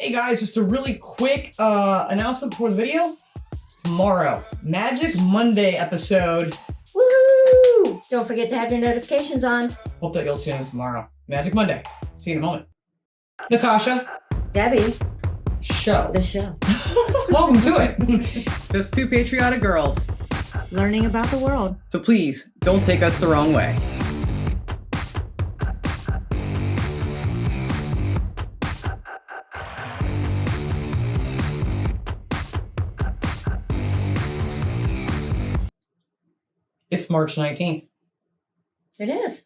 Hey guys, just a really quick announcement before the video. Tomorrow, Magic Monday episode. Woohoo! Don't forget to have your notifications on. Hope that you'll tune in tomorrow. Magic Monday. See you in a moment. Natasha. Debbie. Show. The show. Welcome to it. Just two patriotic girls. Learning about the world. So please, don't take us the wrong way. It's March 19th. It is.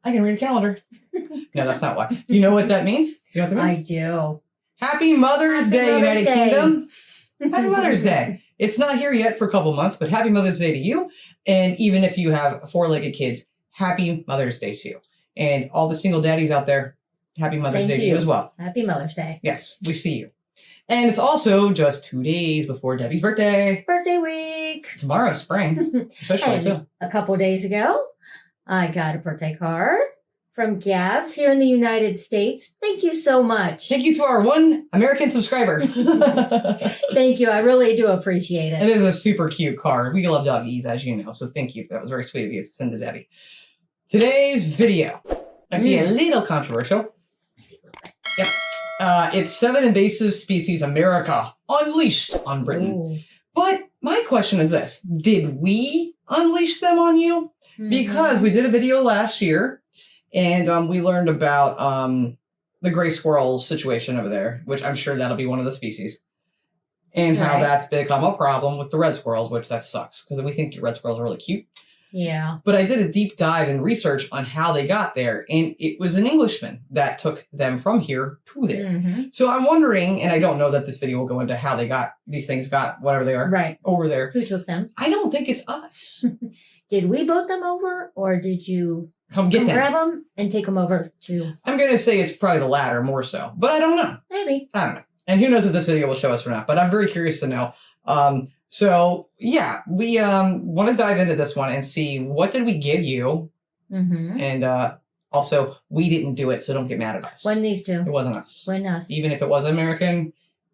I can read a calendar. No, that's not why. You know what that means? You know what that means? I do. Happy Mother's Day, Mother's United Day. Kingdom. Happy Mother's Day. It's not here yet for a couple months, but happy Mother's Day to you. And even if you have four-legged kids, happy Mother's Day to you. And all the single daddies out there, happy Mother's Same Day to to you you as well. Happy Mother's Day. Yes, we see you. And it's also just 2 days before Debbie's birthday. Birthday week. Tomorrow, spring. Officially, And too. a couple days ago, I got a birthday card from Gabs here in the United States. Thank you so much. Thank you to our one American subscriber. Thank you. I really do appreciate It it. is a super cute card. We love doggies, as you know, so thank you. That was very sweet of you to send to Debbie. Today's video might be a little controversial. Yep. It's 7 Invasive Species America Unleashed on Britain. Ooh. But my question is this. Did we unleash them on you? Because we did a video last year, and we learned about the Grey Squirrel situation over there, which I'm sure that'll be one of the species. And how Right. that's become a problem with the red squirrels, which that sucks, because we think red squirrels are really cute. Yeah. But I did a deep dive and research on how they got there, and it was an Englishman that took them from here to there. Mm-hmm. So I'm wondering, and I don't know that this video will go into how they got, these things got, whatever they are, Right. over there. Who took them? I don't think it's us. Did we boat them over, or did you Come get them. grab them and take them over to? I'm going to say it's probably the latter more so, but I don't know. Maybe. I don't know. And who knows if this video will show us or not, but I'm very curious to know. So yeah, we want to dive into this one and see what did we give you, Mm-hmm. and also we didn't do it, so don't get mad at us. When these two? It wasn't us. When us? Even if it was American,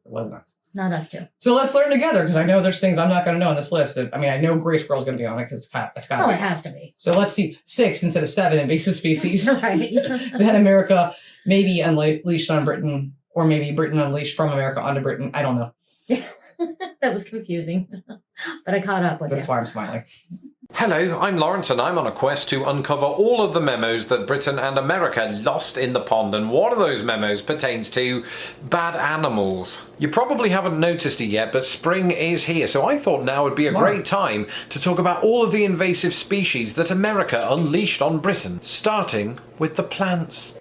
it wasn't us. Not us two. So let's learn together, because I know there's things I'm not going to know on this list. I mean, I know Grey Squirrel's going to be on it because it's got Oh, to it be. has to be. So let's see, 6 instead of 7 invasive species. Right. That America maybe unleashed on Britain, or maybe Britain unleashed from America onto Britain. I don't know. That was confusing, but I caught up with That's you. why I'm smiling. Hello, I'm Lawrence and I'm on a quest to uncover all of the memos that Britain and America lost in the pond, and one of those memos pertains to bad animals. You probably haven't noticed it yet, but spring is here, so I thought now would be a great time to talk about all of the invasive species that America unleashed on Britain, starting with the plants.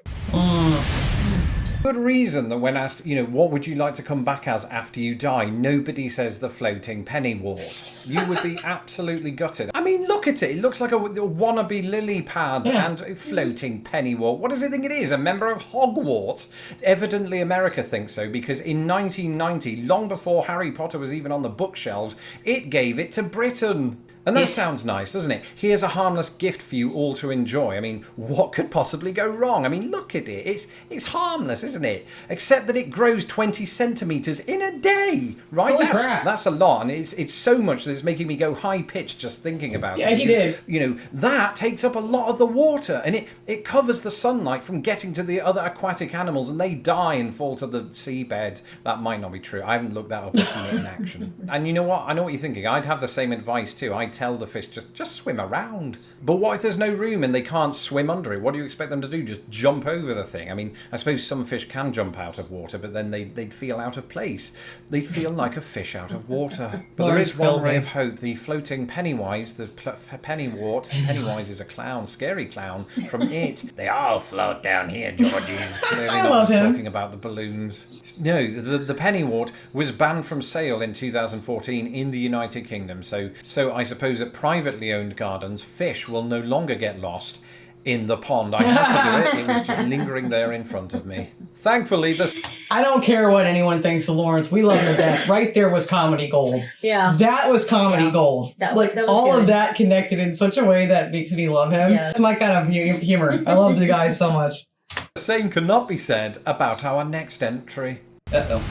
Good reason that when asked, what would you like to come back as after you die, nobody says the floating pennywort. You would be absolutely gutted. I mean, look at it. It looks like a wannabe lily pad and a floating pennywort. What does it think it is? A member of Hogwarts? Evidently America thinks so, because in 1990, long before Harry Potter was even on the bookshelves, it gave it to Britain. And that sounds nice, doesn't it? Here's a harmless gift for you all to enjoy. I mean, what could possibly go wrong? I mean, look at it. It's harmless, isn't it? Except that it grows 20 centimetres in a day, right? Holy crap. That's a lot, and it's so much that it's making me go high-pitched just thinking about it. Yeah, he did. That takes up a lot of the water, and it covers the sunlight from getting to the other aquatic animals, and they die and fall to the seabed. That might not be true. I haven't looked that up or seen it in action. And you know what? I know what you're thinking. I'd have the same advice too. I'd tell the fish just swim around. But what if there's no room and they can't swim under it? What do you expect them to do? Just jump over the thing? I mean, I suppose some fish can jump out of water, but then they'd feel out of place. They'd feel like a fish out of water. But there is one ray of hope. The floating pennywise, the pennywort. Pennywise is a clown, scary clown from It. They all float down here, Georgies. Clearly I not love just him. talking about the balloons. No, the pennywort was banned from sale in 2014 in the United Kingdom. So I suppose at privately owned gardens, fish will no longer get lost in the pond. I had to do it. It was just lingering there in front of me. Thankfully, I don't care what anyone thinks of Lawrence. We love him to death. Right there was comedy gold. Yeah. That was comedy gold. That was all good. of that connected in such a way that makes me love him. Yeah. It's my kind of humor. I love the guy so much. the same cannot be said about our next entry. Uh-oh.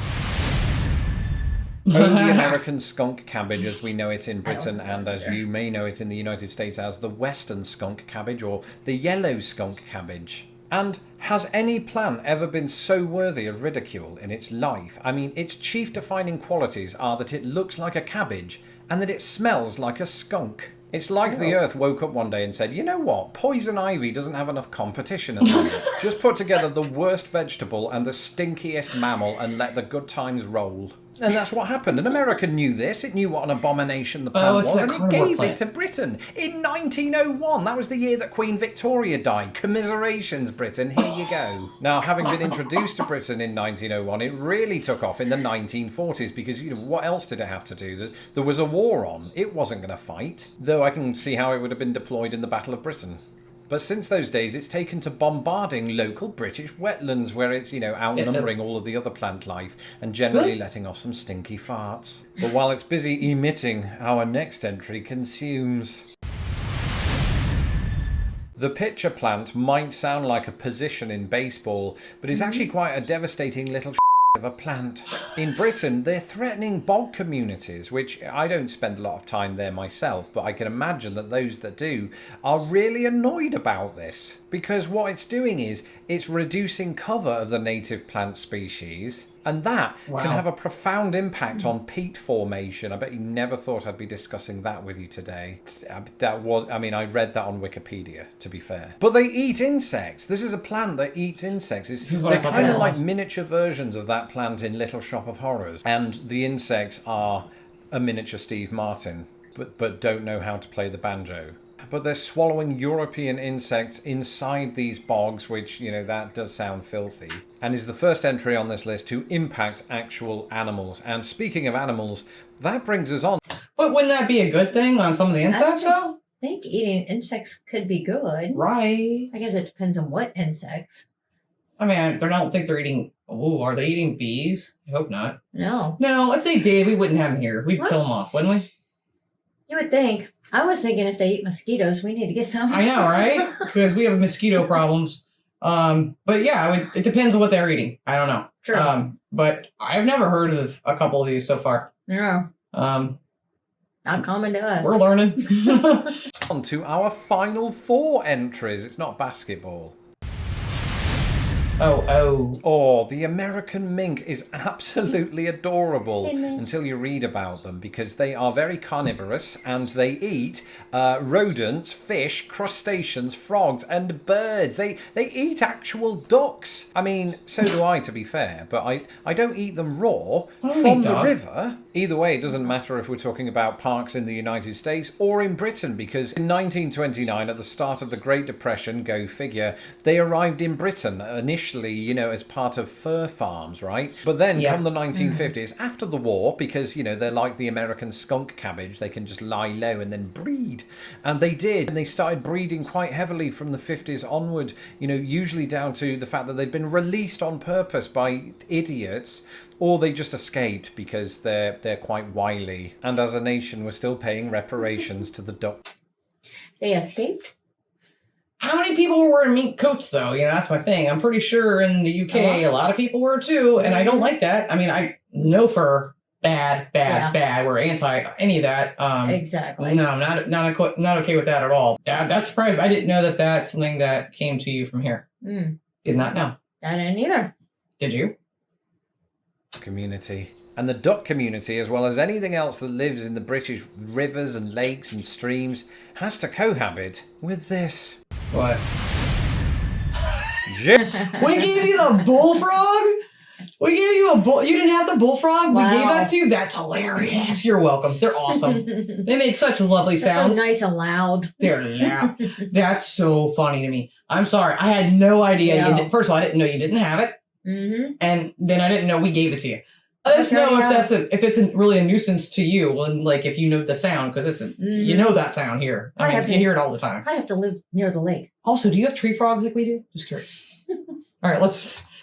The American skunk cabbage, as we know it in Britain, and as you may know it in the United States as the Western skunk cabbage or the yellow skunk cabbage. And has any plant ever been so worthy of ridicule in its life? I mean, its chief defining qualities are that it looks like a cabbage and that it smells like a skunk. It's like the earth woke up one day and said, you know what, poison ivy doesn't have enough competition at the moment. Just put together the worst vegetable and the stinkiest mammal and let the good times roll. And that's what happened. And America knew this. It knew what an abomination the plant was, and it gave it to Britain in 1901. That was the year that Queen Victoria died. Commiserations, Britain. Here you go. Now, having been introduced to Britain in 1901, it really took off in the 1940s because, you know, what else did it have to do? There was a war on. It wasn't going to fight. Though I can see how it would have been deployed in the Battle of Britain. But since those days, it's taken to bombarding local British wetlands where it's, you know, outnumbering all of the other plant life and generally letting off some stinky farts. But while it's busy emitting, our next entry consumes. The pitcher plant might sound like a position in baseball, but it's actually quite a devastating little of a plant. In Britain, they're threatening bog communities, which I don't spend a lot of time there myself, but I can imagine that those that do are really annoyed about this. Because what it's doing is, it's reducing cover of the native plant species, and that can have a profound impact on peat formation. I bet you never thought I'd be discussing that with you today. I read that on Wikipedia, to be fair. But they eat insects. This is a plant that eats insects. They're kind of like miniature versions of that plant in Little Shop of Horrors. And the insects are a miniature Steve Martin, but don't know how to play the banjo. But they're swallowing European insects inside these bogs, which, you know, that does sound filthy. And is the first entry on this list to impact actual animals. And speaking of animals, that brings us on. But wouldn't that be a good thing on some of the insects, though? I think eating insects could be good. Right. I guess it depends on what insects. I mean, I don't think they're eating... Oh, are they eating bees? I hope not. No. No, if they did, we wouldn't have them here. We'd kill them off, wouldn't we? You would think. I was thinking if they eat mosquitoes, we need to get some. I know, right? Because we have mosquito problems. But yeah, it depends on what they're eating. I don't know. True. But I've never heard of a couple of these so far. No. Not common to us. We're learning. On to our final 4 entries. It's not basketball. Oh, the American mink is absolutely adorable until you read about them, because they are very carnivorous and they eat rodents, fish, crustaceans, frogs and birds. They eat actual ducks. I mean, so do I, to be fair, but I don't eat them raw from the river. Either way, it doesn't matter if we're talking about parks in the United States or in Britain, because in 1929, at the start of the Great Depression, go figure, they arrived in Britain initially, you know, as part of fur farms, right? But then come the 1950s, after the war, because, you know, they're like the American skunk cabbage, they can just lie low and then breed. And they did, and they started breeding quite heavily from the 50s onward, you know, usually down to the fact that they'd been released on purpose by idiots, or they just escaped because they're quite wily. And as a nation, we're still paying reparations to the duck. They escaped? How many people were wearing mink coats, though? You know, that's my thing. I'm pretty sure in the UK, a lot of people were, too. And I don't like that. I mean, I know fur, bad. We're anti any of that. Exactly. No, not okay with that at all. That's surprising. I didn't know that that's something that came to you from here. Did not know. I didn't either. Did you? Community. And the duck community, as well as anything else that lives in the British rivers and lakes and streams, has to cohabit with this. What? We gave you the bullfrog? We gave you a bull. You didn't have the bullfrog? Wow. We gave that to you? That's hilarious. You're welcome. They're awesome. They make such lovely sounds. They're so nice and loud. They're loud. That's so funny to me. I'm sorry. I had no idea. No. First of all, I didn't know you didn't have it. Mm-hmm. And then I didn't know we gave it to you. Let us know if it's really a nuisance to you, and like if you know the sound, because you know that sound here. I mean, you hear it all the time. I have to live near the lake. Also, do you have tree frogs like we do? Just curious. All right,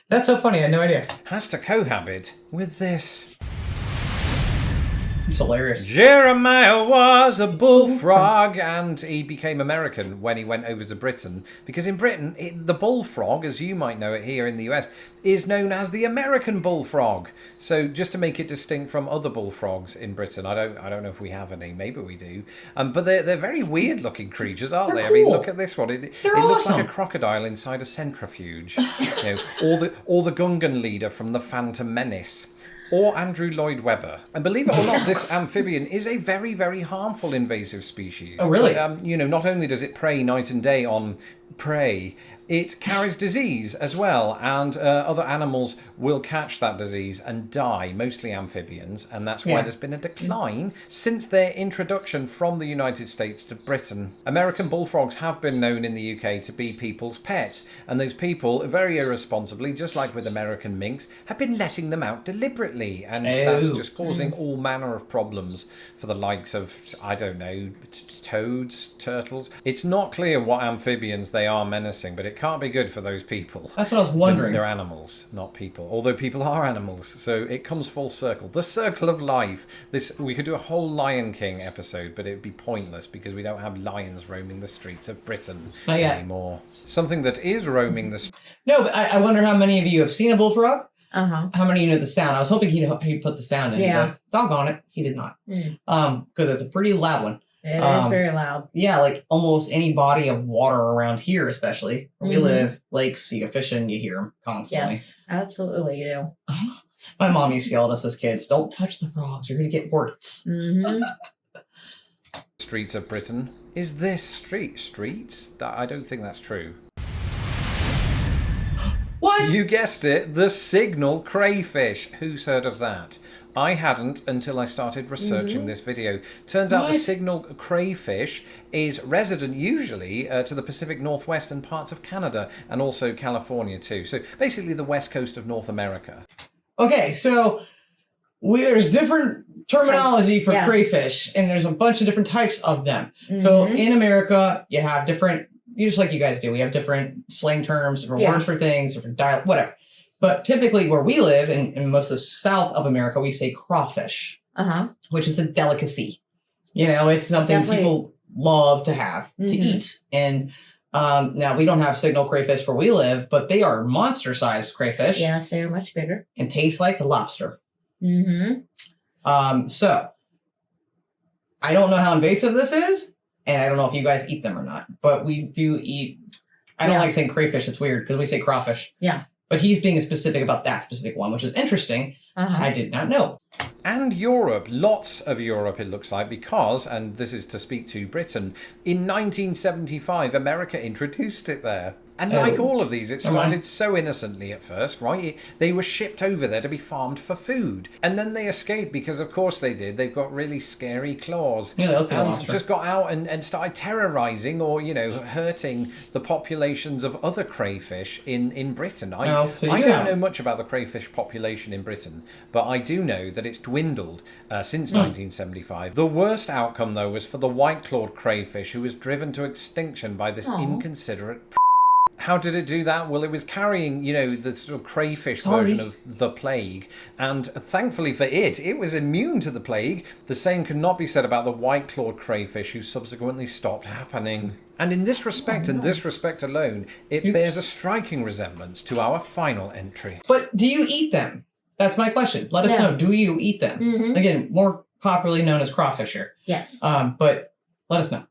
that's so funny. I had no idea. Has to cohabit with this. It's hilarious. Jeremiah was a bullfrog, and he became American when he went over to Britain. Because in Britain, the bullfrog, as you might know it here in the US, is known as the American bullfrog. So just to make it distinct from other bullfrogs in Britain, I don't know if we have any. Maybe we do. But they're very weird looking creatures, aren't They're they? I mean, cool. look at this one. It They're looks awesome. like a crocodile inside a centrifuge. Or the Gungan leader from the Phantom Menace. Or Andrew Lloyd Webber. And believe it or not, this amphibian is a very, very harmful invasive species. Oh, really? Not only does it prey night and day on prey, it carries disease as well, and other animals will catch that disease and die, mostly amphibians, and that's why there's been a decline since their introduction from the United States to Britain. American bullfrogs have been known in the UK to be people's pets, and those people, very irresponsibly, just like with American minks, have been letting them out deliberately, and that's just causing all manner of problems for the likes of, I don't know, toads, turtles. It's not clear what amphibians they are menacing, but it can't be good for those people. That's what I was wondering. They're animals, not people. Although people are animals, so it comes full circle. The circle of life. We could do a whole Lion King episode, but it would be pointless because we don't have lions roaming the streets of Britain Not yet. anymore. Something that is roaming the No, but I wonder how many of you have seen a bullfrog? Uh-huh. How many of you know the sound? I was hoping he'd put the sound in, Yeah. but doggone it, he did not. Because it's a pretty loud one. It is very loud. Yeah, like almost any body of water around here, especially where we live, lakes, you go fishing, you hear them constantly. Yes, absolutely you do. My mom used to yell at us as kids, don't touch the frogs, you're going to get hurt. Mm-hmm. streets of Britain. Is this streets? I don't think that's true. What? You guessed it, the signal crayfish. Who's heard of that? I hadn't until I started researching this video. Turns out the signal crayfish is resident usually to the Pacific Northwest and parts of Canada and also California too. So basically the west coast of North America. Okay, so there's different terminology for crayfish, and there's a bunch of different types of them. So in America, you have different, just like you guys do, we have different slang terms, different words for things, different dialect, whatever. But typically where we live, in most of the south of America, we say crawfish, which is a delicacy. You know, it's something people love to have, to eat. And now we don't have signal crayfish where we live, but they are monster-sized crayfish. Yes, they are much bigger. And taste like a lobster. Mm-hmm. So, I don't know how invasive this is, and I don't know if you guys eat them or not, but we do eat, I don't like saying crayfish, it's weird, because we say crawfish. Yeah. But he's being specific about that specific one, which is interesting. I did not know. And Europe, lots of Europe it looks like, because, and this is to speak to Britain, in 1975 America introduced it there. And like all of these, it started so innocently at first, right? They were shipped over there to be farmed for food. And then they escaped because, of course they did. They've got really scary claws. Yeah, they look like a and monster. just got out and started terrorizing or, you know, hurting the populations of other crayfish in Britain. I don't know much about the crayfish population in Britain, but I do know that it's dwindled since 1975. The worst outcome, though, was for the white-clawed crayfish, who was driven to extinction by this inconsiderate... How did it do that? Well, it was carrying, you know, the sort of crayfish version of the plague. And thankfully for it was immune to the plague. The same could not be said about the white-clawed crayfish, who subsequently stopped happening. And in this respect, and this respect alone, it bears a striking resemblance to our final entry. But do you eat them? That's my question. Let us know. Do you eat them? Again, more popularly known as crawfish here. Yes. But let us know.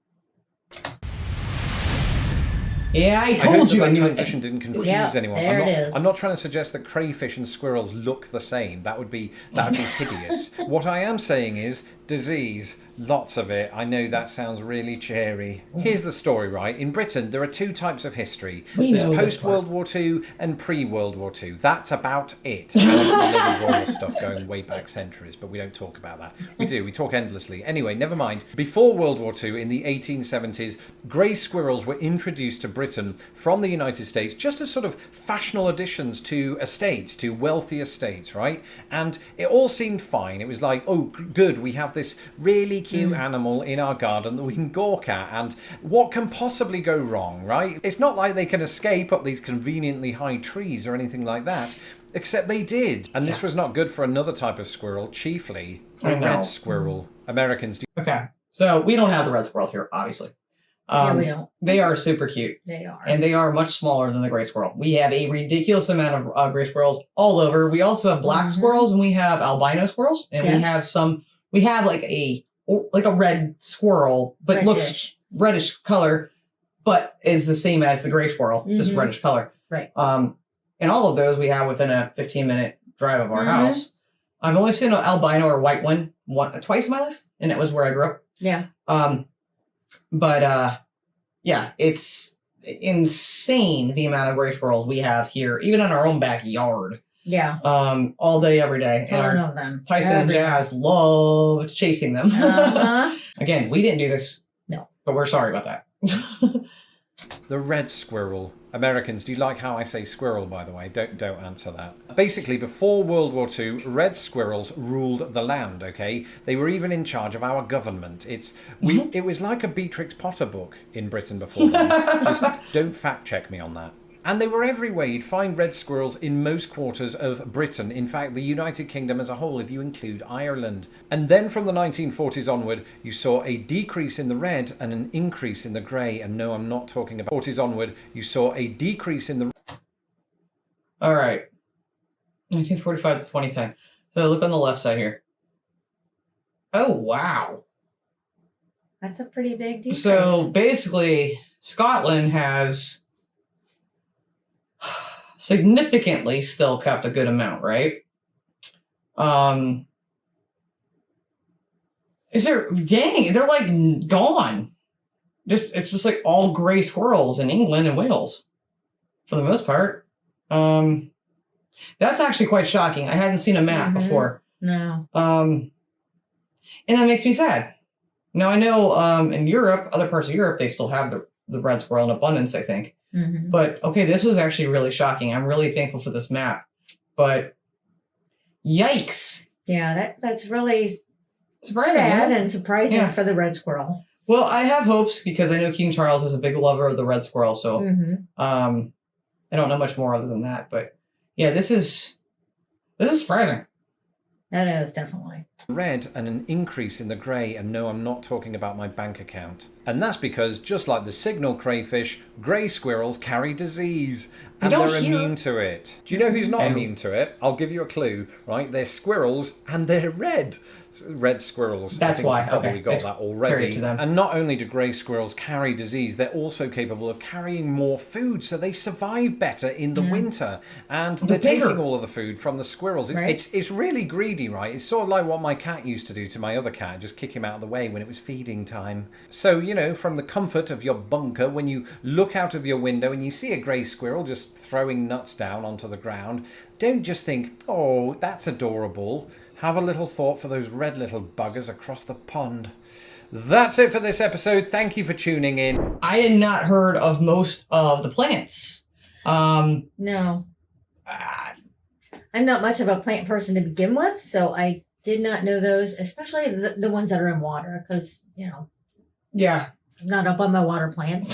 Yeah, I told you. That transition didn't confuse anyone. There it is. I'm not trying to suggest that crayfish and squirrels look the same. That would be hideous. What I am saying is disease, lots of it. I know that sounds really cheery. Here's the story, right? In Britain, there are two types of history. There's post-World War II and pre-World War II. That's about it. A lot of royal stuff going way back centuries, but we don't talk about that. We talk endlessly. Anyway, never mind. Before World War II, in the 1870s, grey squirrels were introduced to Britain from the United States just as sort of fashionable additions to estates, to wealthy estates, right? And it all seemed fine. It was like, oh, good, we have this really cute animal in our garden that we can gawk at, and what can possibly go wrong, right? It's not like they can escape up these conveniently high trees or anything like that. Except they did. And this was not good for another type of squirrel, chiefly I the know. red squirrel. Americans do. Okay. So we don't have the red squirrels here, obviously. Yeah, we don't. They are super cute. They are. And they are much smaller than the gray squirrel. We have a ridiculous amount of gray squirrels all over. We also have black squirrels and we have albino squirrels. And we have like a red squirrel, but looks reddish color, but is the same as the gray squirrel, just reddish color. Right. And all of those we have within a 15-minute drive of our house. I've only seen an albino or white one twice in my life, and it was where I grew up. Yeah. But yeah, it's insane the amount of gray squirrels we have here, even in our own backyard. Yeah. All day, every day. Ton of them. Tyson and Jazz loved chasing them. Again, we didn't do this. No. But we're sorry about that. The red squirrel. Americans, do you like how I say squirrel, by the way? Don't answer that. Basically, before World War II, red squirrels ruled the land, okay? They were even in charge of our government. It was like a Beatrix Potter book in Britain before then. Just don't fact check me on that. And they were everywhere. You'd find red squirrels in most quarters of Britain. In fact, the United Kingdom as a whole, if you include Ireland. And then from the 1940s onward, you saw a decrease in the red and an increase in the grey. And no, I'm not talking about 40s onward. You saw a decrease in the... All right. 1945 to 2010. So look on the left side here. Oh, wow. That's a pretty big decrease. So basically, Scotland has significantly still kept a good amount, right? They're like gone. It's just like all gray squirrels in England and Wales for the most part. That's actually quite shocking. I hadn't seen a map before. No. And that makes me sad. Now I know in Europe, other parts of Europe, they still have the red squirrel in abundance, I think. But okay, this was actually really shocking. I'm really thankful for this map. But yikes. Yeah, that's really surprising, sad and surprising Yeah. for the red squirrel. Well, I have hopes because I know King Charles is a big lover of the red squirrel. So I don't know much more other than that. But yeah, this is surprising. That is definitely. red and an increase in the grey, and no, I'm not talking about my bank account. And that's because, just like the signal crayfish, grey squirrels carry disease, and they're immune to it. Do you know who's not immune to it? I'll give you a clue, right? They're squirrels, and they're red. Red squirrels. That's why. You probably got that already. And not only do grey squirrels carry disease, they're also capable of carrying more food, so they survive better in the winter. And they're taking all of the food from the squirrels. It's really greedy, right? It's sort of like what my cat used to do to my other cat, just kick him out of the way when it was feeding time. So, you know, from the comfort of your bunker, when you look out of your window and you see a grey squirrel just throwing nuts down onto the ground, don't just think, oh, that's adorable. Have a little thought for those red little buggers across the pond. That's it for this episode. Thank you for tuning in. I had not heard of most of the plants. No. I'm not much of a plant person to begin with, so I did not know those, especially the ones that are in water, because, you know. Yeah. I'm not up on my water plants.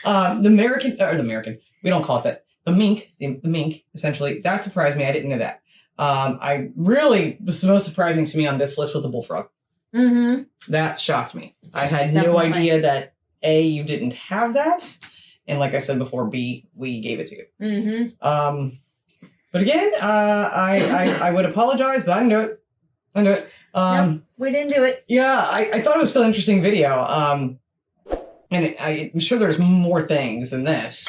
The American, we don't call it that. The mink, essentially. That surprised me. I didn't know that. I really was the most surprising to me on this list was the bullfrog. Mm-hmm. That shocked me. I had no idea that A, you didn't have that, and like I said before, B, we gave it to you. Mm-hmm. But again, I would apologize, but I didn't do it. Nope, we didn't do it. Yeah, I thought it was still an interesting video. And I'm sure there's more things than this.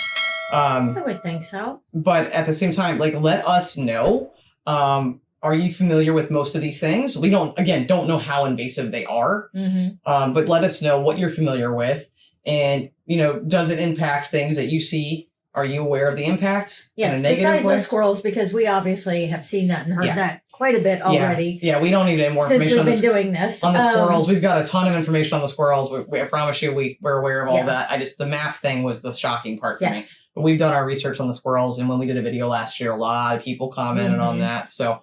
I would think so. But at the same time, like, let us know. Are you familiar with most of these things? We don't know how invasive they are. Mm-hmm. But let us know what you're familiar with. And, you know, does it impact things that you see? Are you aware of the impact? Yes, besides the squirrels, because we obviously have seen that and heard that quite a bit already. Yeah, we don't need any more information since we've been doing this. On the squirrels. We've got a ton of information on the squirrels. I promise you we're aware of all that. The map thing was the shocking part for me. But we've done our research on the squirrels, and when we did a video last year, a lot of people commented on that. So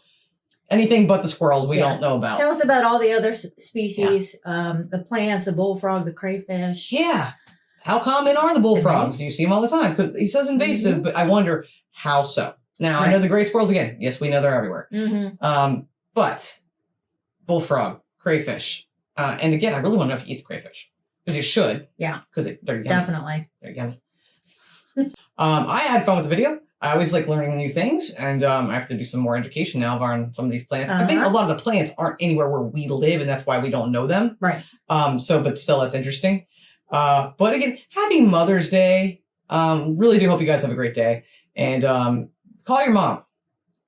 anything but the squirrels we don't know about. Tell us about all the other species, the plants, the bullfrog, the crayfish. Yeah. How common are the bullfrogs? You see them all the time because he says invasive, but I wonder how so. Now, I know the gray squirrels, again, yes, we know they're everywhere. But bullfrog, crayfish. And again, I really want to know if you eat the crayfish. Because you should. Yeah. Because they're yummy. Definitely. They're yummy. I had fun with the video. I always like learning new things. And I have to do some more education now on some of these plants. I think a lot of the plants aren't anywhere where we live, and that's why we don't know them. Right. But still, that's interesting. But again, happy Mother's Day. Really do hope you guys have a great day. And call your mom.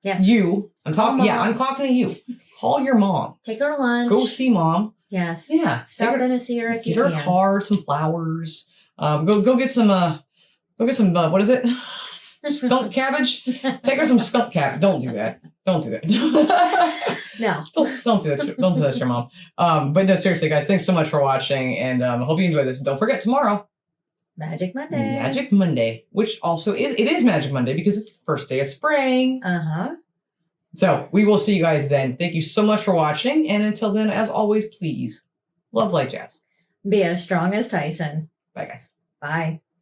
Yes. I'm talking to you. Call your mom. Take her to lunch. Go see mom. Yes. Yeah. Stop in and see her if you can. can. Get her a card, some flowers. Go get some what is it? Skunk cabbage. Take her some skunk cabbage. Don't do that. Don't do that. No. Don't do that. Don't do that to your mom. But no, seriously, guys, thanks so much for watching, and I hope you enjoy this. Don't forget tomorrow. Magic Monday. Magic Monday, which also is Magic Monday because it's the first day of spring. So we will see you guys then. Thank you so much for watching. And until then, as always, please love like jazz. Be as strong as Tyson. Bye, guys. Bye.